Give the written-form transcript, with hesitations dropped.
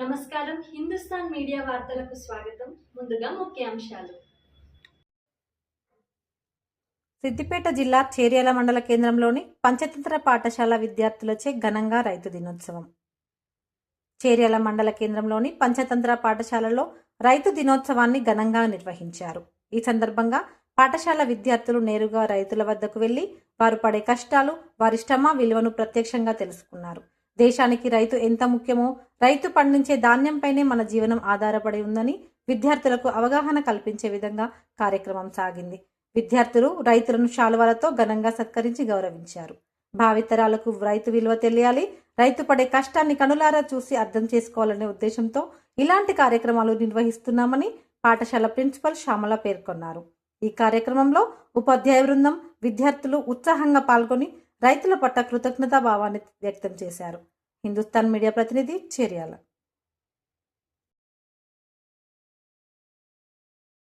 నమస్కారం. హిందుస్థాన్ మీడియా వార్తలకు స్వాగతం. ముందుగా ముఖ్యాంశాలు. సిద్దిపేట జిల్లా చేర్యాల మండల కేంద్రంలోని పంచతంత్ర పాఠశాల విద్యార్థులచే ఘనంగా రైతు దినోత్సవం. చేర్యాల మండల కేంద్రంలోని పంచతంత్ర పాఠశాలలో రైతు దినోత్సవాన్ని ఘనంగా నిర్వహించారు. ఈ సందర్భంగా పాఠశాల విద్యార్థులు నేరుగా రైతుల వద్దకు వెళ్లి వారు పడే కష్టాలు, వారి శ్రమ విలువను ప్రత్యక్షంగా తెలుసుకున్నారు. దేశానికి రైతు ఎంత ముఖ్యమో, రైతు పండించే ధాన్యంపైనే మన జీవనం ఆధారపడి ఉందని విద్యార్థులకు అవగాహన కల్పించే విధంగా కార్యక్రమం సాగింది. విద్యార్థులు రైతులను శాలువాలతో ఘనంగా సత్కరించి గౌరవించారు. భావితరాలకు రైతు విలువ తెలియాలి, రైతు పడే కష్టాన్ని కనులారా చూసి అర్థం చేసుకోవాలనే ఉద్దేశంతో ఇలాంటి కార్యక్రమాలు నిర్వహిస్తున్నామని పాఠశాల ప్రిన్సిపల్ శ్యామల పేర్కొన్నారు. ఈ కార్యక్రమంలో ఉపాధ్యాయ బృందం, విద్యార్థులు ఉత్సాహంగా పాల్గొని రైతుల పట్ల కృతజ్ఞతా భావాన్ని వ్యక్తం చేశారు. హిందుస్థాన్ మీడియా ప్రతినిధి చేర్యాల.